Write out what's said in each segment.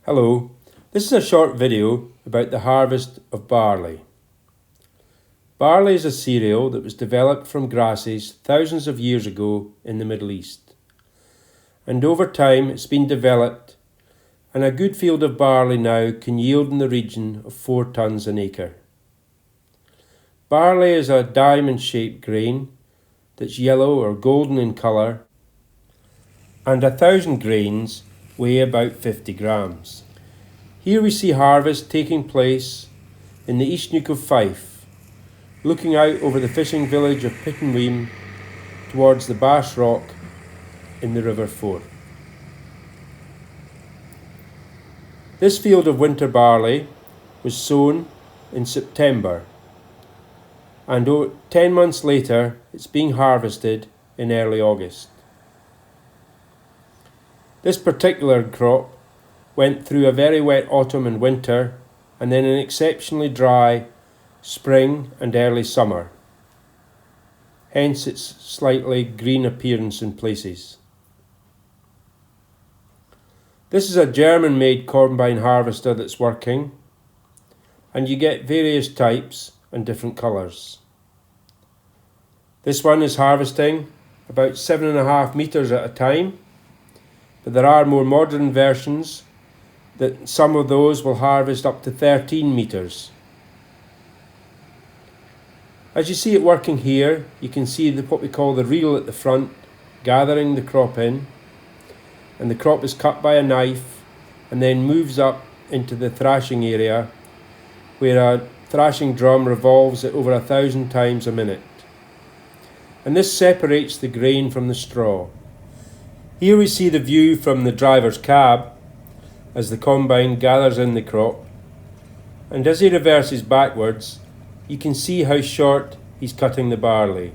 Hello, this is a short video about the harvest of barley. Barley is a cereal that was developed from grasses thousands of years ago in the Middle East. And over time it's been developed, and a good field of barley now can yield in the region of 4 tonnes an acre. Barley is a diamond-shaped grain that's yellow or golden in colour, and 1,000 grains weigh about 50 grams. Here we see harvest taking place in the East Neuk of Fife, looking out over the fishing village of Pittenweem towards the Bass Rock in the River Forth. This field of winter barley was sown in September, and 10 months later it's being harvested in early August. This particular crop went through a very wet autumn and winter, and then an exceptionally dry spring and early summer. Hence its slightly green appearance in places. This is a German-made combine harvester that's working, and you get various types and different colours. This one is harvesting about 7.5 metres at a time, but there are more modern versions that some of those will harvest up to 13 metres. As you see it working here, you can see what we call the reel at the front, gathering the crop in, and the crop is cut by a knife and then moves up into the thrashing area, where a thrashing drum revolves at over 1,000 times a minute. And this separates the grain from the straw. Here we see the view from the driver's cab as the combine gathers in the crop, and as he reverses backwards you can see how short he's cutting the barley.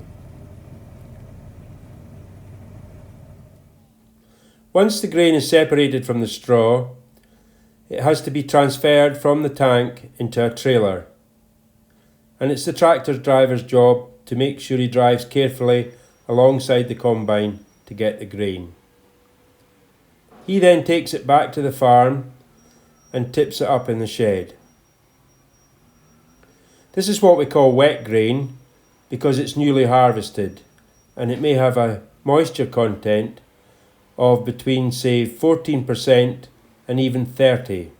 Once the grain is separated from the straw, it has to be transferred from the tank into a trailer, and it's the tractor driver's job to make sure he drives carefully alongside the combine to get the grain. He then takes it back to the farm and tips it up in the shed. This is what we call wet grain because it's newly harvested, and it may have a moisture content of between, say, 14% and even 30%.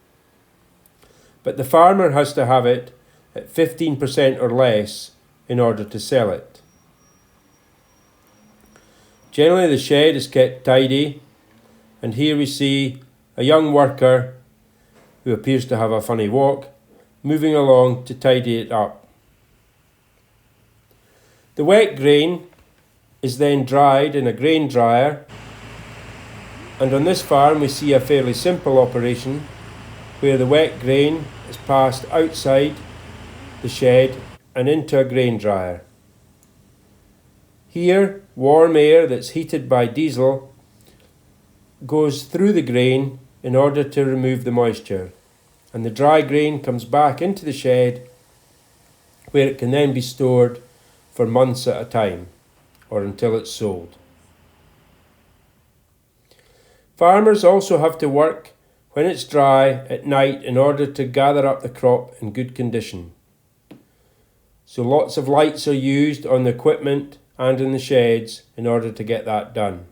But the farmer has to have it at 15% or less in order to sell it. Generally the shed is kept tidy, and here we see a young worker who appears to have a funny walk, moving along to tidy it up. The wet grain is then dried in a grain dryer, and on this farm we see a fairly simple operation where the wet grain is passed outside the shed and into a grain dryer. Here, warm air that's heated by diesel goes through the grain in order to remove the moisture, and the dry grain comes back into the shed where it can then be stored for months at a time or until it's sold. Farmers also have to work when it's dry at night in order to gather up the crop in good condition. So lots of lights are used on the equipment and in the sheds in order to get that done.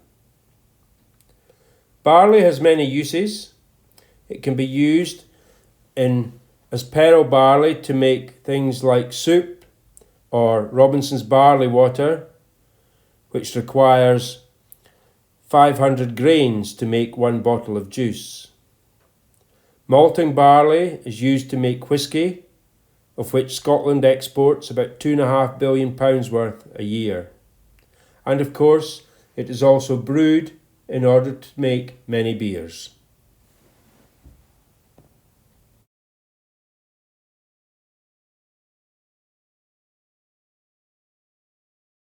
Barley has many uses. It can be used as pearl barley to make things like soup, or Robinson's barley water, which requires 500 grains to make 1 bottle of juice. Malting barley is used to make whisky, of which Scotland exports about £2.5 billion worth a year. And of course, it is also brewed in order to make many beers.